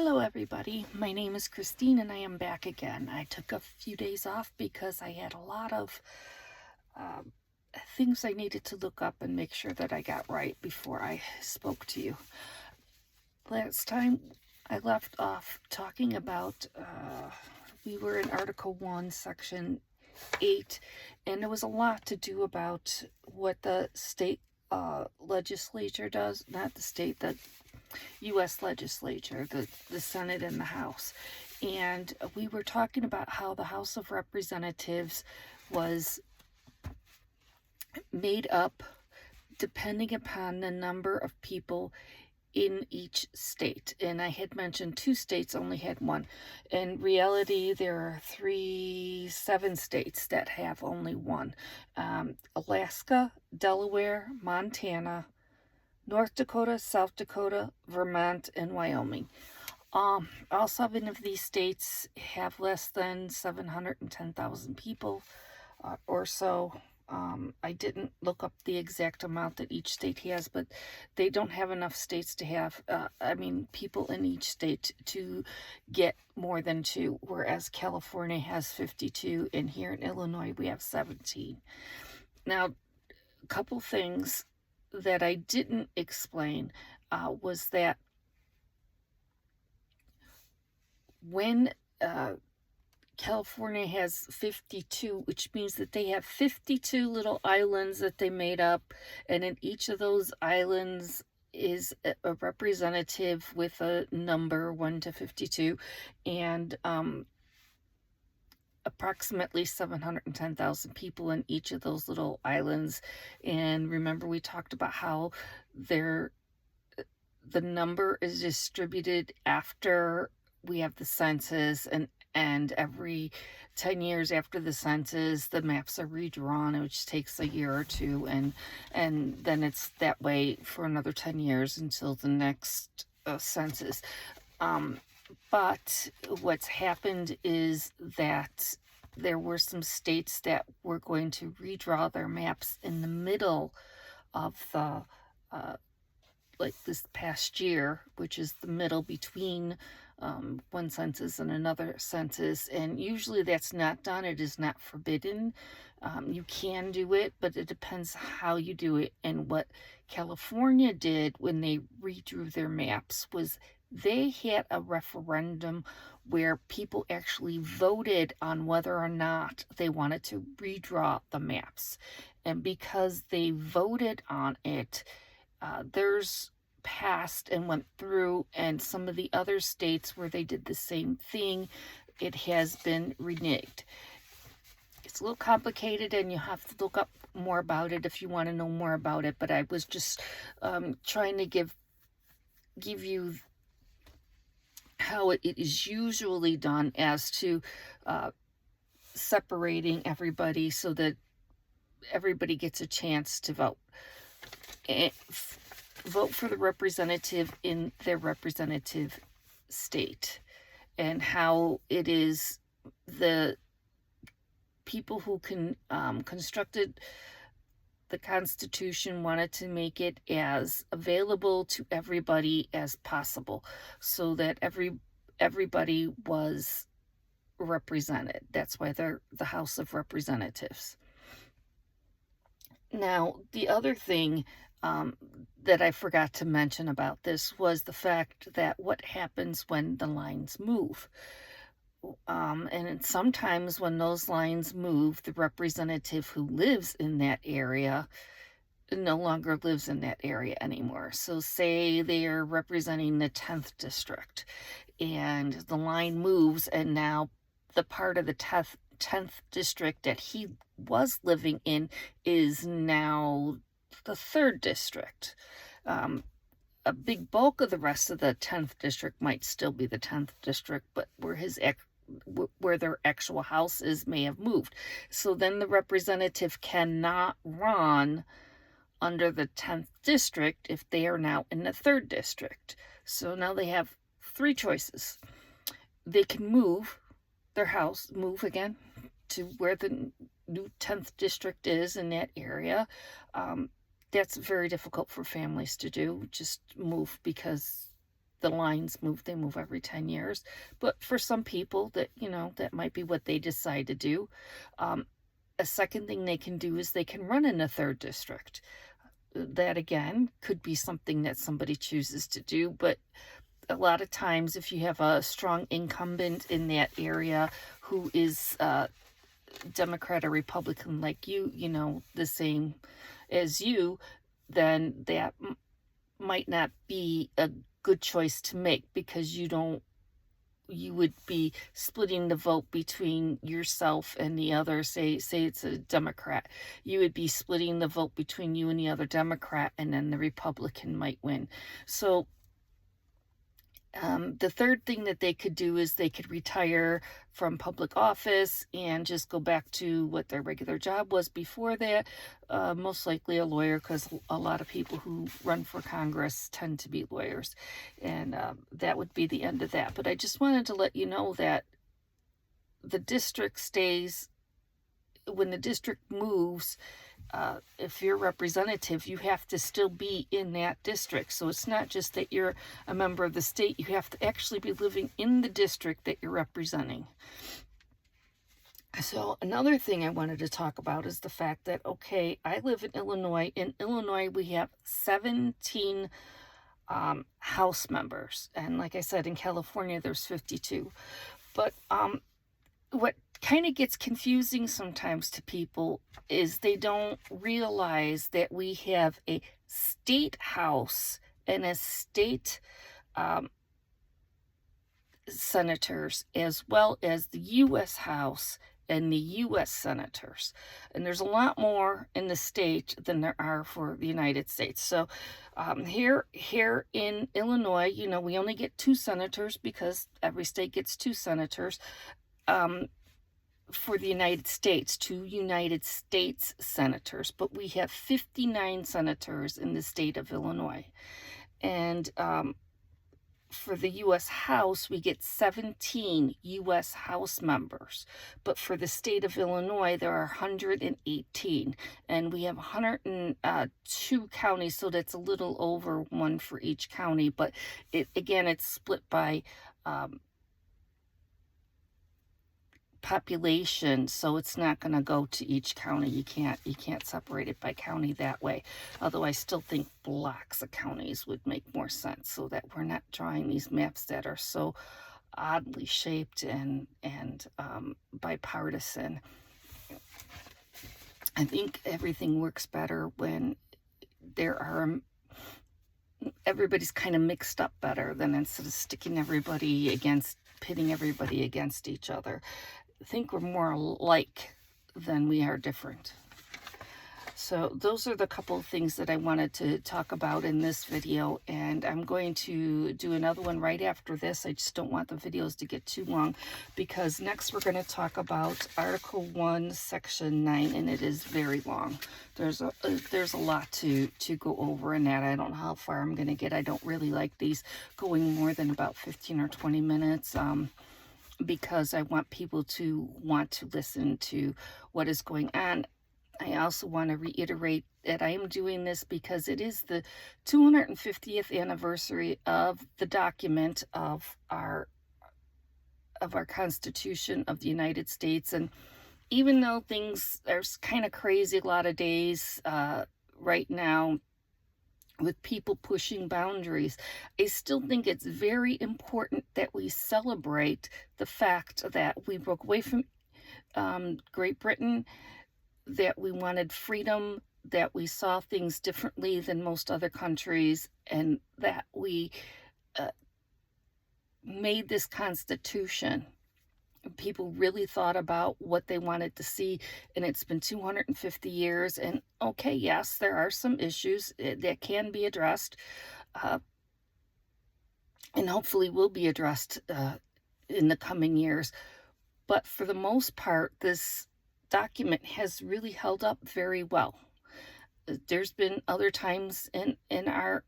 Hello, everybody. My name is Christine, and I am back again. I took a few days off because I had a lot of um, things I needed to look up and make sure that I got right before I spoke to you. Last time I left off talking about, we were in Article 1, Section 8, and there was a lot to do about what the state legislature does, not the state, the U.S. legislature, the Senate and the House. And we were talking about how the House of Representatives was made up depending upon the number of people in each state. And I had mentioned two states only had one. In reality, there are seven states that have only one. Alaska, Delaware, Montana, North Dakota, South Dakota, Vermont, and Wyoming. All seven of these states have less than 710,000 people or so. I didn't look up the exact amount that each state has, but they don't have enough states to have, people in each state to get more than two, whereas California has 52, and here in Illinois we have 17. Now, a couple things that I didn't explain was that when California has 52, which means that they have 52 little islands that they made up, and in each of those islands is a representative with a number 1 to 52, and approximately 710,000 people in each of those little islands. And remember, we talked about how the number is distributed after we have the census, and every 10 years after the census, the maps are redrawn, which takes a year or two, and then it's that way for another 10 years until the next census. But what's happened is that there were some states that were going to redraw their maps in the middle of the, like this past year, which is the middle between one census and another census. And usually that's not done. It is not forbidden. You can do it, but it depends how you do it. And what California did when they redrew their maps was they had a referendum where people actually voted on whether or not they wanted to redraw the maps. And because they voted on it, there's passed and went through, and some of the other states where they did the same thing, it has been reneged. It's a little complicated, and you have to look up more about it if you want to know more about it, but I was just trying to give you how it is usually done as to separating everybody so that everybody gets a chance to vote. Vote for the representative in their representative state, and how it is the people who constructed the Constitution wanted to make it as available to everybody as possible so that everybody was represented. That's why they're the House of Representatives. Now, the other thing that I forgot to mention about this was the fact that what happens when the lines move. And sometimes when those lines move, the representative who lives in that area no longer lives in that area anymore. So say they are representing the 10th district and the line moves, and now the part of the 10th district that he was living in is now the 3rd district. A big bulk of the rest of the 10th district might still be the 10th district, but where their actual house is may have moved. So then the representative cannot run under the 10th district if they are now in the 3rd district. So now they have three choices. They can move again to where the new 10th district is in that area. That's very difficult for families to do, just move, because the lines move, they move every 10 years. But for some people that, you know, that might be what they decide to do. A second thing they can do is they can run in a third district. That again could be something that somebody chooses to do, but a lot of times if you have a strong incumbent in that area who is Democrat or Republican like you know, the same as you, then that might not be a good choice to make, because you would be splitting the vote between yourself and the other. Say it's a Democrat. You would be splitting the vote between you and the other Democrat, and then the Republican might win. So the third thing that they could do is they could retire from public office and just go back to what their regular job was before that. Most likely a lawyer, because a lot of people who run for Congress tend to be lawyers. And that would be the end of that. But I just wanted to let you know that the district stays, when the district moves, if you're representative, you have to still be in that district. So it's not just that you're a member of the state, you have to actually be living in the district that you're representing. So another thing I wanted to talk about is the fact that, okay, I live in Illinois. In Illinois, we have 17 House members. And like I said, in California, there's 52. But what kind of gets confusing sometimes to people is they don't realize that we have a state house and a state senators, as well as the U.S. House and the U.S. senators. And there's a lot more in the state than there are for the United States. So here in Illinois, you know, we only get 2 senators, because every state gets 2 senators. For the United States, 2 United States senators, but we have 59 senators in the state of Illinois. And for the U.S. House, we get 17 U.S. House members. But for the state of Illinois, there are 118. And we have 102 counties, so that's a little over 1 for each county. But it's split by population, so it's not going to go to each county. You can't separate it by county that way, although I still think blocks of counties would make more sense, so that we're not drawing these maps that are so oddly shaped and bipartisan. I think everything works better when everybody's kind of mixed up better, than instead of pitting everybody against each other. I think we're more alike than we are different. So those are the couple of things that I wanted to talk about in this video, and I'm going to do another one right after this. I just don't want the videos to get too long, because next we're going to talk about Article 1, Section 9, and it is very long. There's a lot to go over in that. I don't know how far I'm going to get. I don't really like these going more than about 15 or 20 minutes. Because I want people to want to listen to what is going on. I also want to reiterate that I am doing this because it is the 250th anniversary of the document of our Constitution of the United States. And even though things are kind of crazy a lot of days right now, with people pushing boundaries, I still think it's very important that we celebrate the fact that we broke away from Great Britain, that we wanted freedom, that we saw things differently than most other countries, and that we made this Constitution. People really thought about what they wanted to see, and it's been 250 years. And okay, yes, there are some issues that can be addressed, and hopefully will be addressed in the coming years. But for the most part, this document has really held up very well. There's been other times in our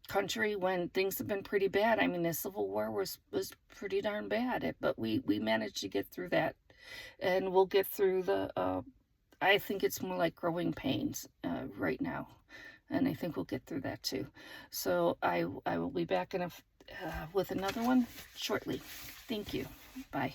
country when things have been pretty bad. I mean, the Civil War was pretty darn bad, but we managed to get through that, and we'll get through the I think it's more like growing pains right now. and I think we'll get through that too. So I will be back with another one shortly. Thank you. Bye.